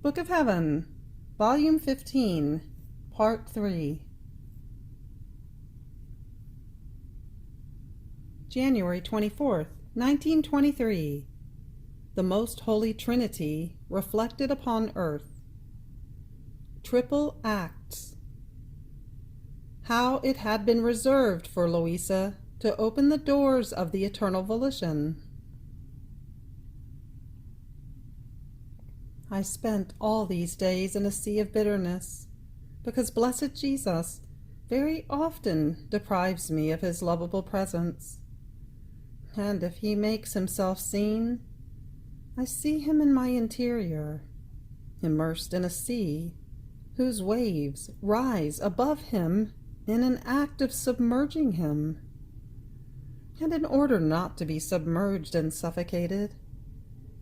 Book of Heaven, Volume 15, Part 3. January 24th, 1923. The Most Holy Trinity reflected upon earth. Triple Acts. How it had been reserved for Luisa to open the doors of the eternal volition. I spent all these days in a sea of bitterness, because blessed Jesus very often deprives me of his lovable presence. And if he makes himself seen, I see him in my interior, immersed in a sea whose waves rise above him in an act of submerging him. And in order not to be submerged and suffocated,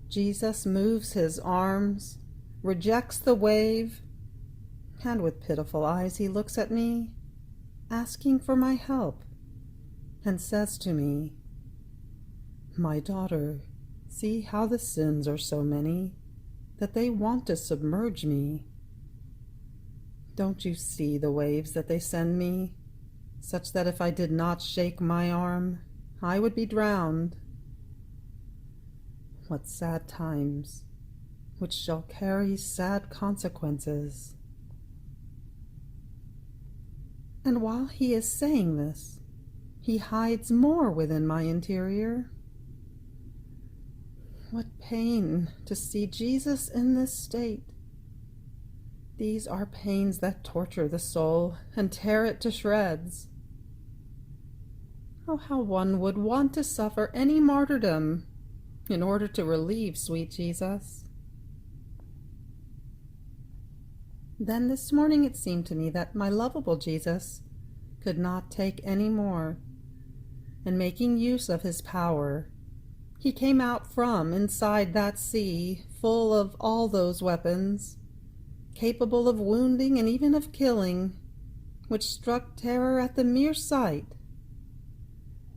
Jesus moves his arms, rejects the wave, and with pitiful eyes he looks at me, asking for my help, and says to me, "My daughter, see how the sins are so many that they want to submerge me. Don't you see the waves that they send me, such that if I did not shake my arm, I would be drowned? What sad times, which shall carry sad consequences." And while he is saying this, he hides more within my interior. What pain to see Jesus in this state! These are pains that torture the soul and tear it to shreds. Oh, how one would want to suffer any martyrdom in order to relieve sweet Jesus. Then this morning it seemed to me that my lovable Jesus could not take any more, and making use of his power, he came out from inside that sea full of all those weapons, capable of wounding and even of killing, which struck terror at the mere sight,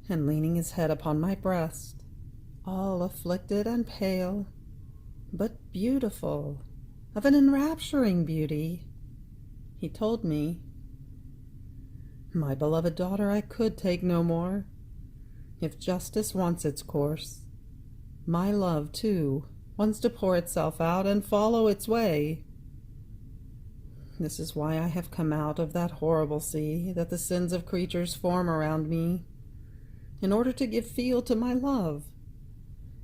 and leaning his head upon my breast, all afflicted and pale, but beautiful, of an enrapturing beauty, he told me, "My beloved daughter, I could take no more. If justice wants its course, my love, too, wants to pour itself out and follow its way. This is why I have come out of that horrible sea that the sins of creatures form around me, in order to give field to my love,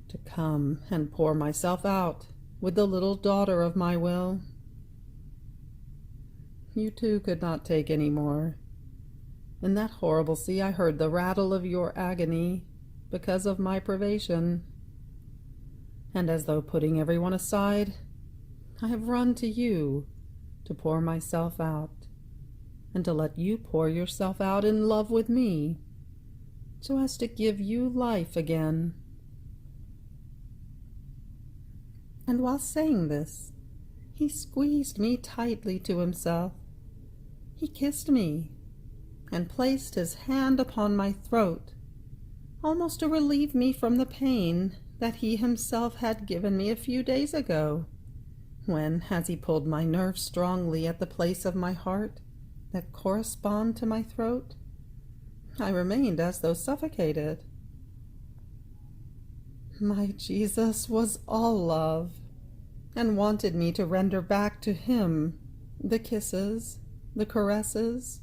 to come and pour myself out with the little daughter of my will. You too could not take any more. In that horrible sea I heard the rattle of your agony because of my privation, and as though putting everyone aside, I have run to you to pour myself out, and to let you pour yourself out in love with me, so as to give you life again." And while saying this, he squeezed me tightly to himself. He kissed me, and placed his hand upon my throat, almost to relieve me from the pain that he himself had given me a few days ago, when, as he pulled my nerves strongly at the place of my heart that correspond to my throat, I remained as though suffocated. My Jesus was all love, and wanted me to render back to him the kisses, the caresses,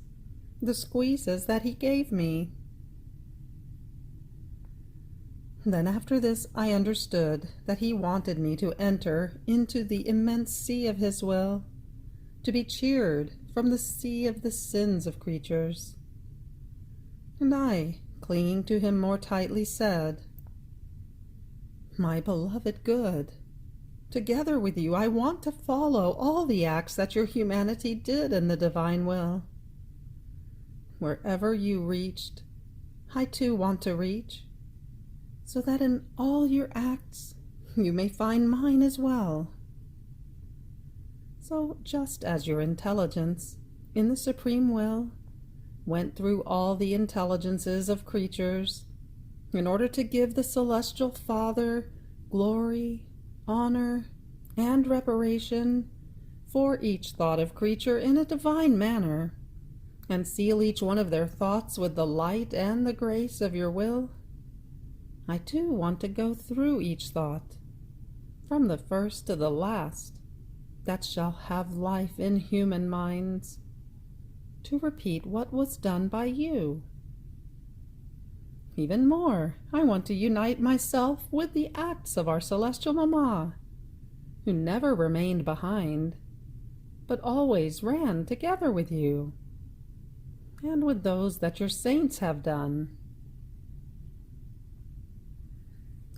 the squeezes that he gave me. Then after this I understood that he wanted me to enter into the immense sea of his will, to be cheered from the sea of the sins of creatures. And I, clinging to him more tightly, said, "My beloved good, together with you I want to follow all the acts that your humanity did in the divine will. Wherever you reached, I too want to reach, so that in all your acts you may find mine as well. So just as your intelligence, in the supreme will, went through all the intelligences of creatures, in order to give the celestial Father glory, honor, and reparation for each thought of creature in a divine manner, and seal each one of their thoughts with the light and the grace of your will, I too want to go through each thought, from the first to the last, that shall have life in human minds, to repeat what was done by you. Even more, I want to unite myself with the acts of our celestial Mamma, who never remained behind, but always ran together with you, and with those that your saints have done.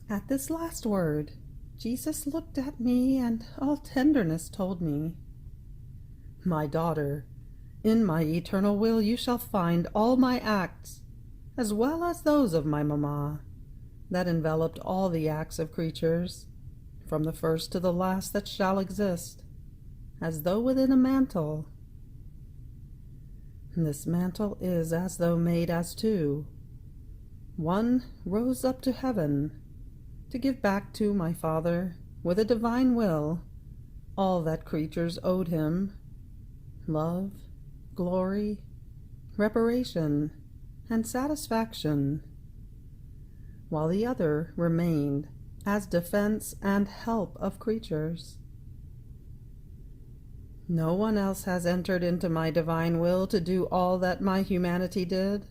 At this last word, Jesus looked at me and all tenderness told me, "My daughter, in my eternal will you shall find all my acts, as well as those of my Mamma, that enveloped all the acts of creatures, from the first to the last that shall exist, as though within a mantle. This mantle is as though made as two. One rose up to heaven, to give back to my Father, with a divine will, all that creatures owed him, love, glory, reparation, and satisfaction, while the other remained as defense and help of creatures. No one else has entered into my divine will to do all that my humanity did.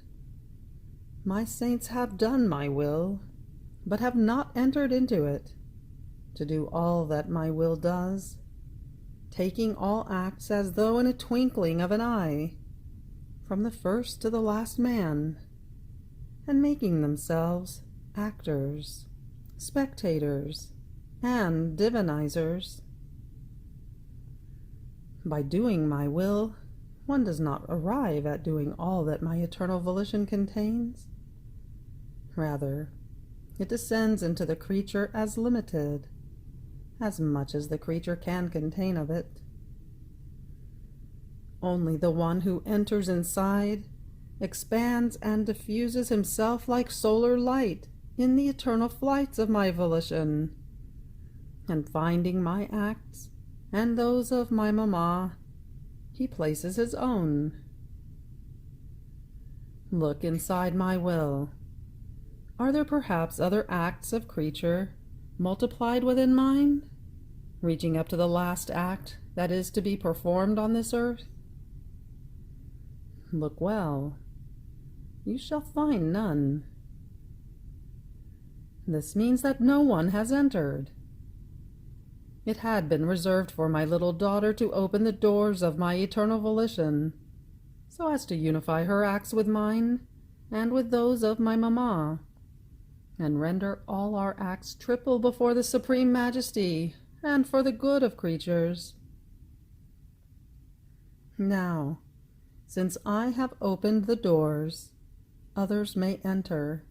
My saints have done my will, but have not entered into it, to do all that my will does, taking all acts as though in a twinkling of an eye, from the first to the last man, and making themselves actors, spectators, and divinizers. By doing my will, one does not arrive at doing all that my eternal volition contains. Rather, it descends into the creature as limited, as much as the creature can contain of it. Only the one who enters inside expands and diffuses himself like solar light in the eternal flights of my volition, and finding my acts and those of my Mamma, he places his own. Look inside my will. Are there perhaps other acts of creature multiplied within mine, reaching up to the last act that is to be performed on this earth? Look well. You shall find none. This means that no one has entered. It had been reserved for my little daughter to open the doors of my eternal volition, so as to unify her acts with mine and with those of my Mamma, and render all our acts triple before the Supreme Majesty and for the good of creatures. Now, since I have opened the doors, others may enter,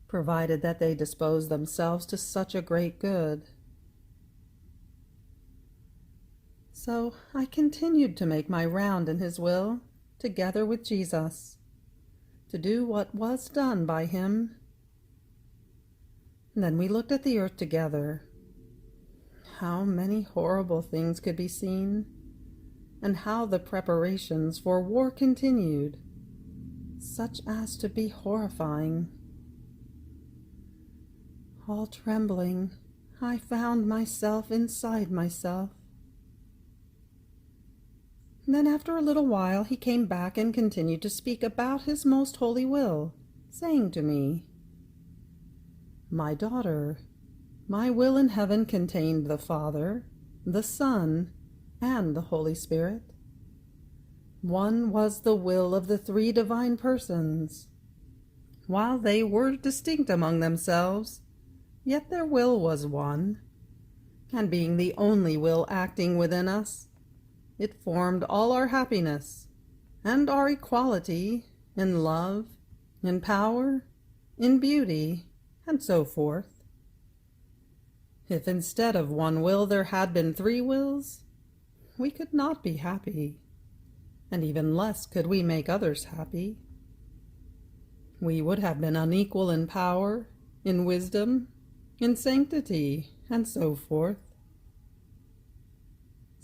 provided that they dispose themselves to such a great good. So I continued to make my round in his will, together with Jesus, to do what was done by him. Then we looked at the earth together. How many horrible things could be seen, and how the preparations for war continued, such as to be horrifying. All trembling, I found myself inside myself. Then after a little while he came back and continued to speak about his most holy will, saying to me, "My daughter, my will in heaven contained the Father, the Son, and the Holy Spirit. One was the will of the three divine persons. While they were distinct among themselves, yet their will was one, and being the only will acting within us, it formed all our happiness and our equality in love, in power, in beauty, and so forth. If instead of one will there had been three wills, we could not be happy, and even less could we make others happy. We would have been unequal in power, in wisdom, in sanctity, and so forth.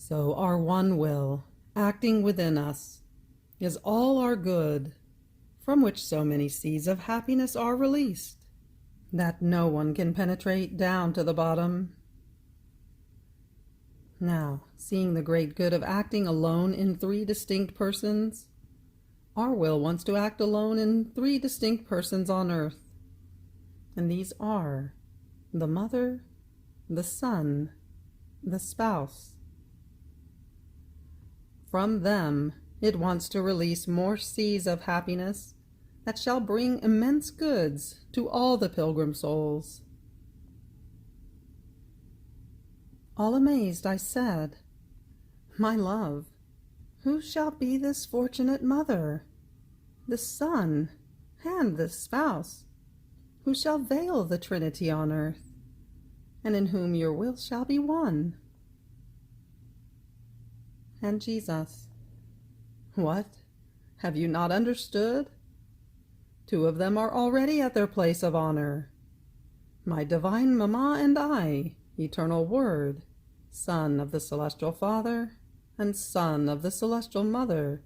So our one will, acting within us, is all our good, from which so many seas of happiness are released, that no one can penetrate down to the bottom. Now, seeing the great good of acting alone in three distinct persons, our will wants to act alone in three distinct persons on earth, and these are the mother, the son, the spouse. From them it wants to release more seas of happiness that shall bring immense goods to all the pilgrim souls. All amazed, I said, "My love, who shall be this fortunate mother, this son, and this spouse, who shall veil the Trinity on earth, and in whom your will shall be one?" And Jesus, "What? Have you not understood? Two of them are already at their place of honor, my divine Mamma and I, eternal Word, Son of the Celestial Father, and Son of the Celestial Mother,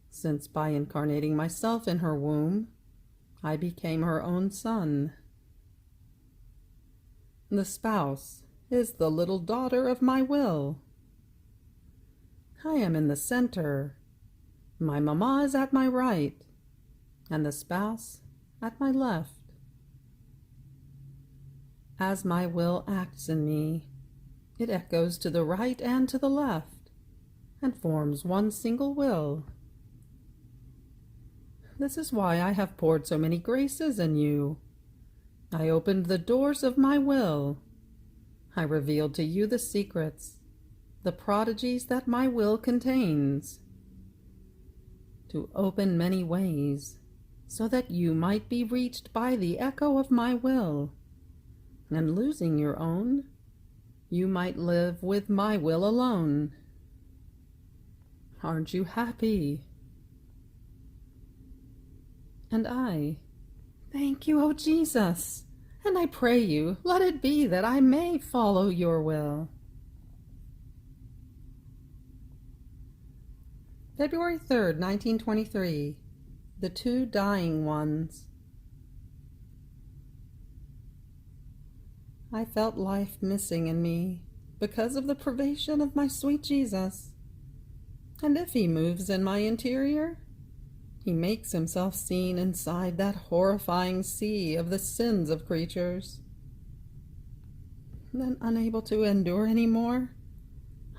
since by incarnating myself in her womb, I became her own son. The spouse is the little daughter of my will. I am in the center. My Mamma is at my right, and the spouse at my left. As my will acts in me, it echoes to the right and to the left, and forms one single will. This is why I have poured so many graces in you. I opened the doors of my will. I revealed to you the secrets, the prodigies that my will contains, to open many ways, so that you might be reached by the echo of my will, and losing your own, you might live with my will alone. Aren't you happy? And I, "Thank you, O Jesus, and I pray you, let it be that I may follow your will." February 3rd, 1923. The Two Dying Ones. I felt life missing in me because of the privation of my sweet Jesus. And if he moves in my interior, he makes himself seen inside that horrifying sea of the sins of creatures. Then, unable to endure any more,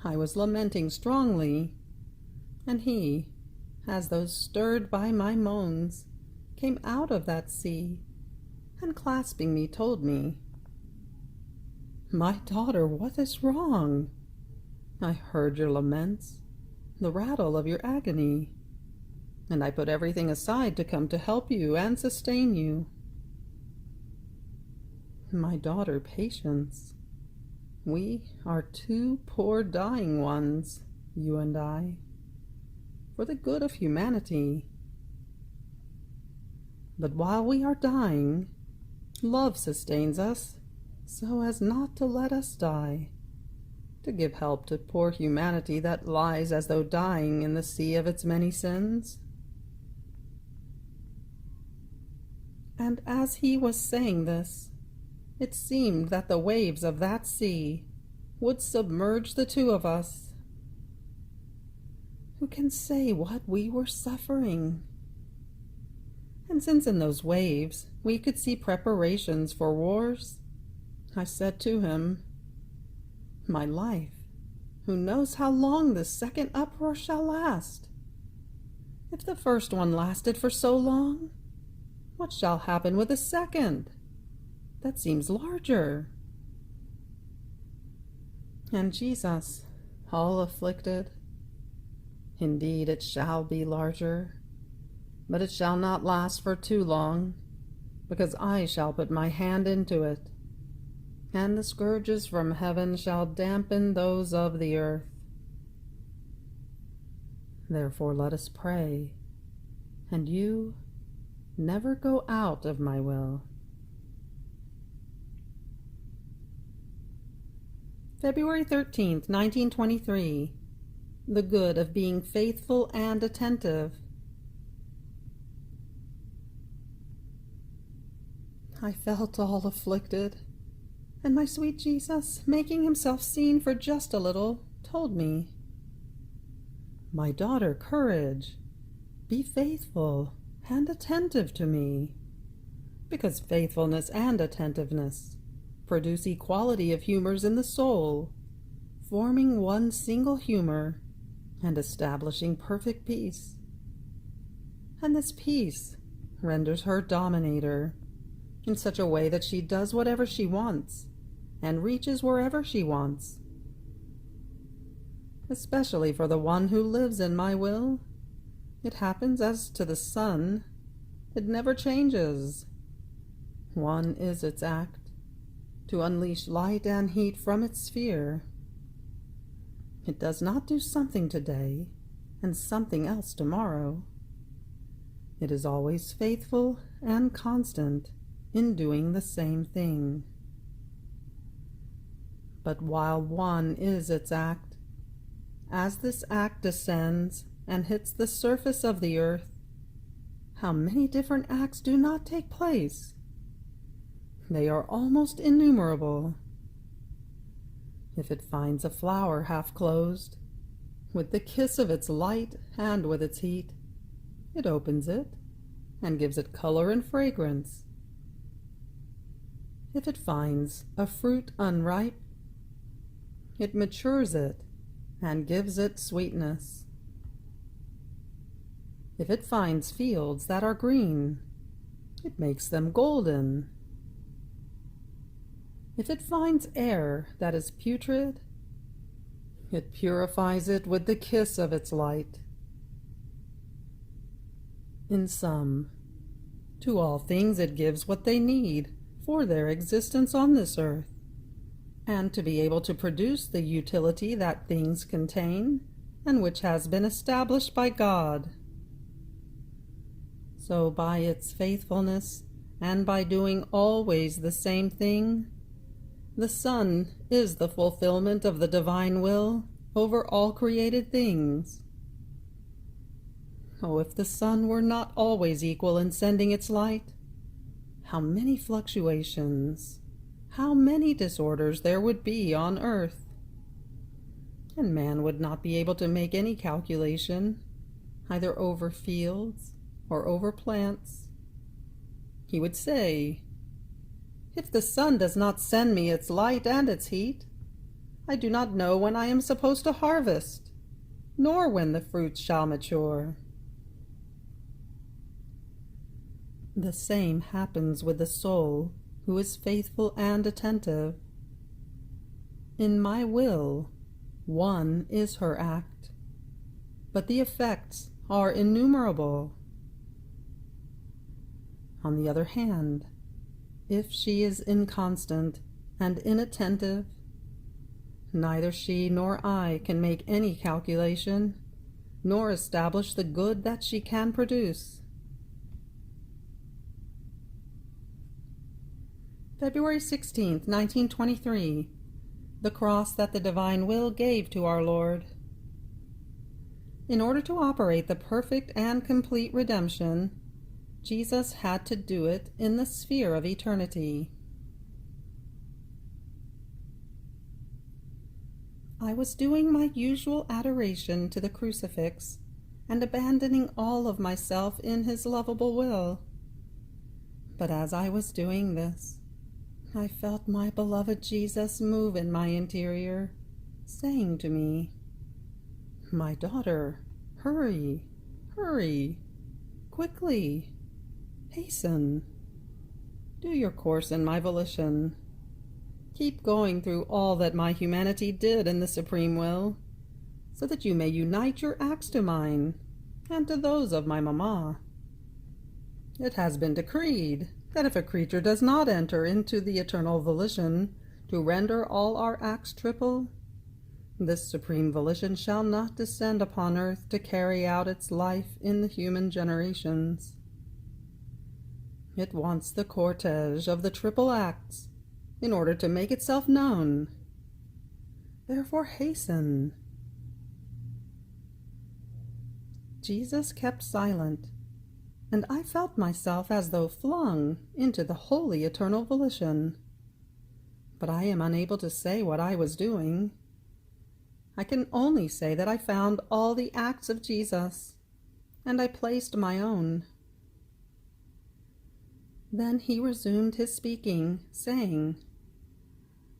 I was lamenting strongly, and he, as though stirred by my moans, came out of that sea, and clasping me told me, "My daughter, what is wrong? I heard your laments, the rattle of your agony, and I put everything aside to come to help you and sustain you." My daughter, Patience, we are two poor dying ones, you and I, for the good of humanity. But while we are dying, love sustains us so as not to let us die, to give help to poor humanity that lies as though dying in the sea of its many sins. And as he was saying this, it seemed that the waves of that sea would submerge the two of us. Who can say what we were suffering? And since in those waves we could see preparations for wars, I said to him, "My life, who knows how long this second uproar shall last? If the first one lasted for so long, what shall happen with the second? That seems larger." And Jesus, all afflicted, "Indeed it shall be larger, but it shall not last for too long, because I shall put my hand into it, and the scourges from heaven shall dampen those of the earth. Therefore let us pray, and you never go out of my will." February 13th, 1923. The good of being faithful and attentive. I felt all afflicted, and my sweet Jesus, making himself seen for just a little, told me, "My daughter, courage, be faithful and attentive to me, because faithfulness and attentiveness produce equality of humors in the soul, forming one single humor and establishing perfect peace. And this peace renders her dominator in such a way that she does whatever she wants and reaches wherever she wants. Especially for the one who lives in my will, it happens as to the sun. It never changes. One is its act, to unleash light and heat from its sphere. It does not do something today and something else tomorrow. It is always faithful and constant in doing the same thing. But while one is its act, as this act descends and hits the surface of the earth, how many different acts do not take place? They are almost innumerable. If it finds a flower half closed, with the kiss of its light and with its heat, it opens it and gives it color and fragrance. If it finds a fruit unripe, it matures it and gives it sweetness. If it finds fields that are green, it makes them golden. If it finds air that is putrid, it purifies it with the kiss of its light. In sum, to all things it gives what they need for their existence on this earth, and to be able to produce the utility that things contain and which has been established by God. So by its faithfulness and by doing always the same thing, the sun is the fulfillment of the divine will over all created things. Oh, if the sun were not always equal in sending its light, how many fluctuations, how many disorders there would be on earth. And man would not be able to make any calculation, either over fields or over plants. He would say, "If the sun does not send me its light and its heat, I do not know when I am supposed to harvest, nor when the fruits shall mature." The same happens with the soul who is faithful and attentive. In my will, one is her act, but the effects are innumerable. On the other hand, if she is inconstant and inattentive, neither she nor I can make any calculation, nor establish the good that she can produce. February 16th, 1923. The cross that the divine will gave to our Lord. In order to operate the perfect and complete redemption, Jesus had to do it in the sphere of eternity. I was doing my usual adoration to the crucifix and abandoning all of myself in his lovable will. But as I was doing this, I felt my beloved Jesus move in my interior, saying to me, "My daughter, hurry, hurry, quickly, hasten. Do your course in my volition. Keep going through all that my humanity did in the supreme will, so that you may unite your acts to mine and to those of my mamma. It has been decreed that if a creature does not enter into the eternal volition to render all our acts triple, this supreme volition shall not descend upon earth to carry out its life in the human generations. It wants the cortege of the triple acts in order to make itself known. Therefore hasten. Jesus kept silent, and I felt myself as though flung into the holy eternal volition. But I am unable to say what I was doing. I can only say that I found all the acts of Jesus, and I placed my own. Then he resumed his speaking, saying,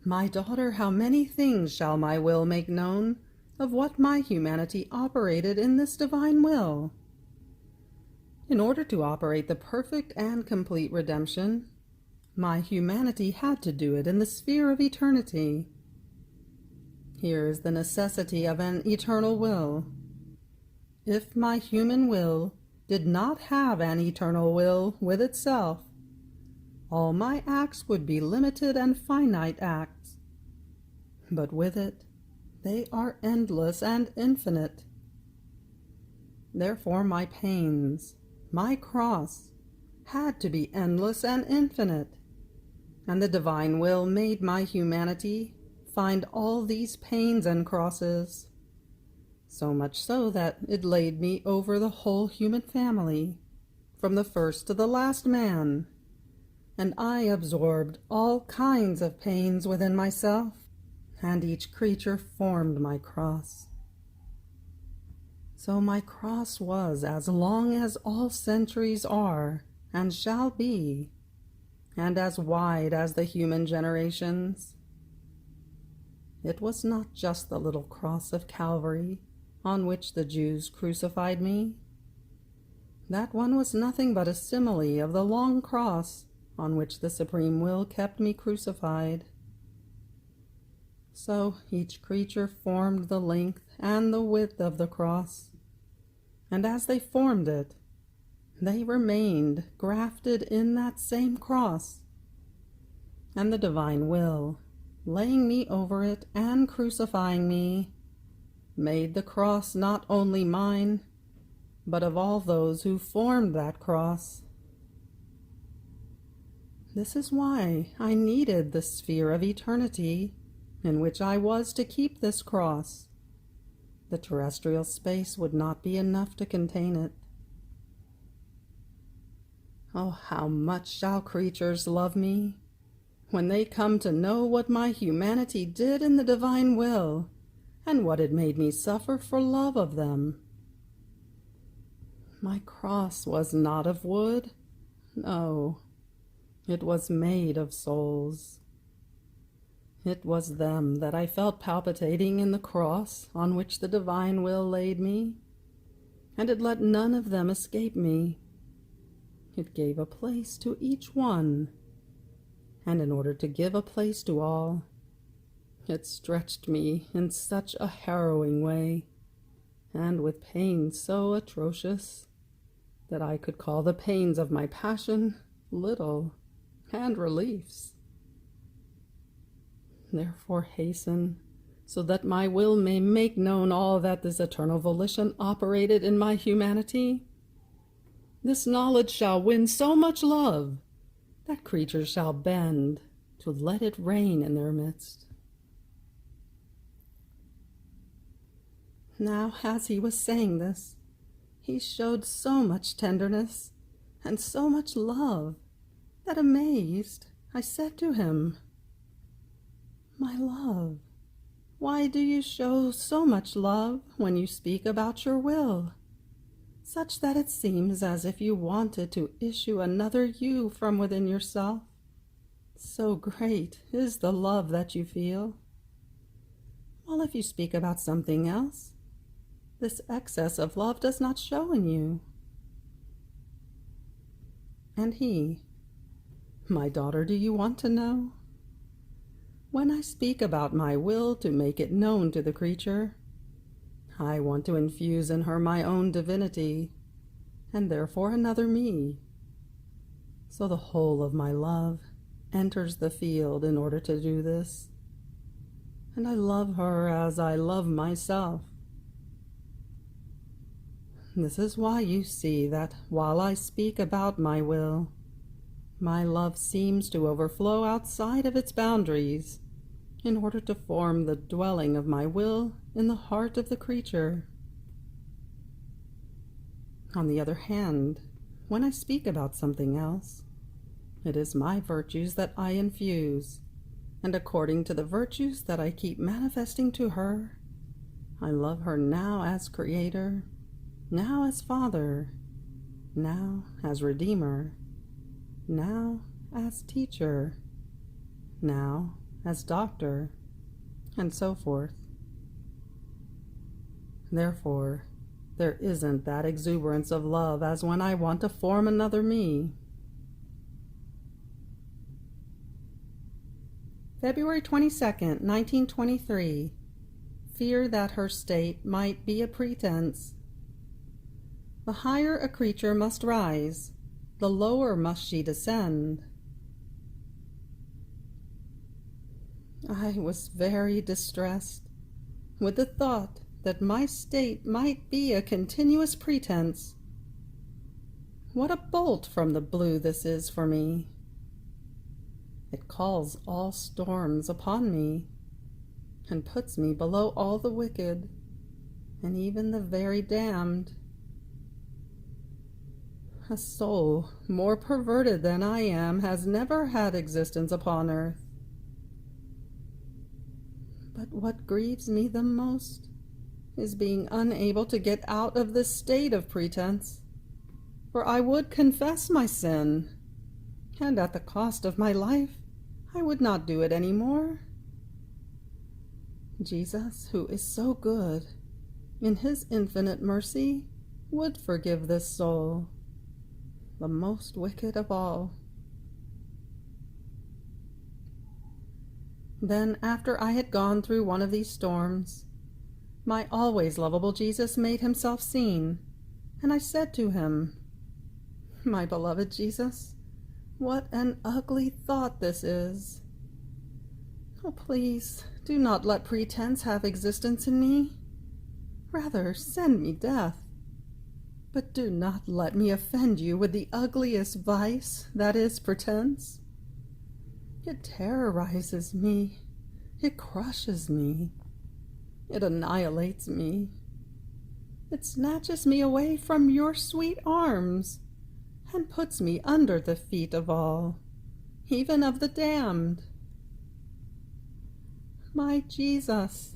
"My daughter, how many things shall my will make known of what my humanity operated in this divine will? In order to operate the perfect and complete redemption, my humanity had to do it in the sphere of eternity. Here is the necessity of an eternal will. If my human will did not have an eternal will with itself, all my acts would be limited and finite acts. But with it, they are endless and infinite. Therefore my pains, my cross, had to be endless and infinite, and the divine will made my humanity find all these pains and crosses, so much so that it laid me over the whole human family, from the first to the last man, and I absorbed all kinds of pains within myself, and each creature formed my cross. So my cross was as long as all centuries are and shall be, and as wide as the human generations. It was not just the little cross of Calvary on which the Jews crucified me. That one was nothing but a simile of the long cross on which the supreme will kept me crucified. So each creature formed the length and the width of the cross, and as they formed it, they remained grafted in that same cross, and the divine will, laying me over it and crucifying me, made the cross not only mine, but of all those who formed that cross. This is why I needed the sphere of eternity in which I was to keep this cross. The terrestrial space would not be enough to contain it. Oh, how much shall creatures love me when they come to know what my humanity did in the divine will, and what it made me suffer for love of them. My cross was not of wood. No, it was made of souls. It was them that I felt palpitating in the cross on which the divine will laid me, and it let none of them escape me. It gave a place to each one, and in order to give a place to all, it stretched me in such a harrowing way, and with pain so atrocious, that I could call the pains of my passion little, and reliefs. Therefore hasten, so that my will may make known all that this eternal volition operated in my humanity. This knowledge shall win so much love that creatures shall bend to let it reign in their midst. Now, as he was saying this, he showed so much tenderness and so much love that, amazed, I said to him, "My love, why do you show so much love when you speak about your will, such that it seems as if you wanted to issue another you from within yourself? So great is the love that you feel. While if you speak about something else, this excess of love does not show in you." And he, "My daughter, do you want to know? When I speak about my will to make it known to the creature, I want to infuse in her my own divinity, and therefore another me. So the whole of my love enters the field in order to do this, and I love her as I love myself. This is why you see that while I speak about my will, my love seems to overflow outside of its boundaries in order to form the dwelling of my will in the heart of the creature. On the other hand, when I speak about something else, it is my virtues that I infuse, and according to the virtues that I keep manifesting to her, I love her now as Creator, now as Father, now as Redeemer, now as Teacher, now as Doctor, and so forth. Therefore, there isn't that exuberance of love as when I want to form another me. February 22nd, 1923. Fear that her state might be a pretense. The higher a creature must rise, the lower must she descend. I was very distressed with the thought that my state might be a continuous pretense. What a bolt from the blue this is for me! It calls all storms upon me, and puts me below all the wicked, and even the very damned. A soul more perverted than I am has never had existence upon earth. But what grieves me the most is being unable to get out of this state of pretense, for I would confess my sin, and at the cost of my life, I would not do it any more. Jesus, who is so good, in his infinite mercy, would forgive this soul, the most wicked of all. Then, after I had gone through one of these storms, my always lovable Jesus made himself seen, and I said to him, "My beloved Jesus, what an ugly thought this is! Oh, please, do not let pretense have existence in me. Rather, send me death. But do not let me offend you with the ugliest vice, that is pretense. It terrorizes me. It crushes me. It annihilates me. It snatches me away from your sweet arms and puts me under the feet of all, even of the damned. My Jesus,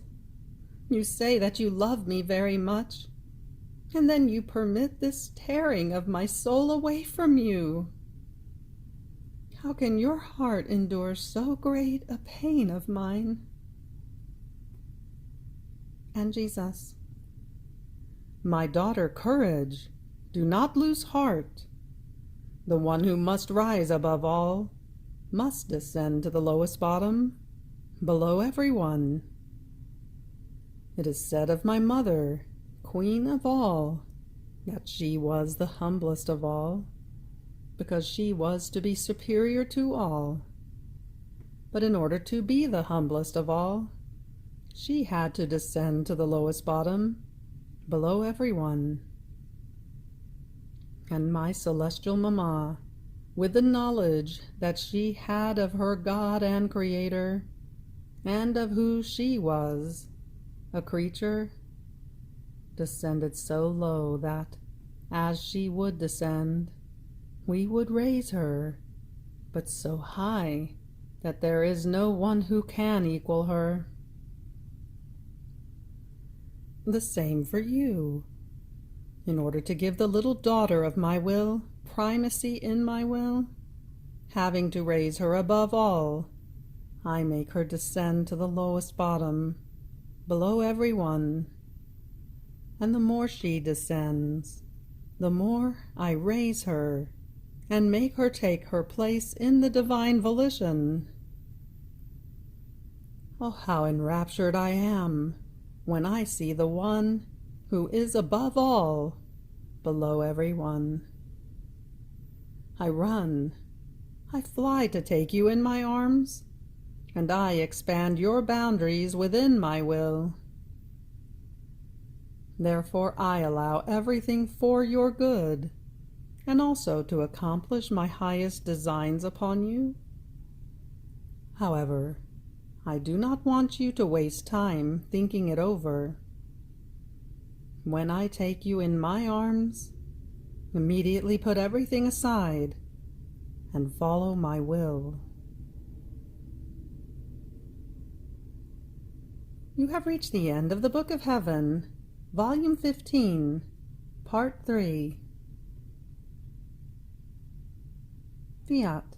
you say that you love me very much, and then you permit this tearing of my soul away from you. How can your heart endure so great a pain of mine?" And Jesus, "My daughter, courage! Do not lose heart. The one who must rise above all must descend to the lowest bottom, below everyone. It is said of my mother, Queen of all, that she was the humblest of all, because she was to be superior to all. But in order to be the humblest of all, she had to descend to the lowest bottom, below everyone. And my celestial mamma, with the knowledge that she had of her God and Creator, and of who she was, a creature, descended so low that, as she would descend, we would raise her, but so high that there is no one who can equal her. The same for you. In order to give the little daughter of my will primacy in my will, having to raise her above all, I make her descend to the lowest bottom, below everyone. And the more she descends, the more I raise her and make her take her place in the divine volition. Oh, how enraptured I am when I see the one who is above all, below everyone. I run, I fly to take you in my arms, and I expand your boundaries within my will. Therefore I allow everything for your good, and also to accomplish my highest designs upon you. However, I do not want you to waste time thinking it over. When I take you in my arms, immediately put everything aside and follow my will. You have reached the end of the Book of Heaven, Volume 15, Part 3. Fiat.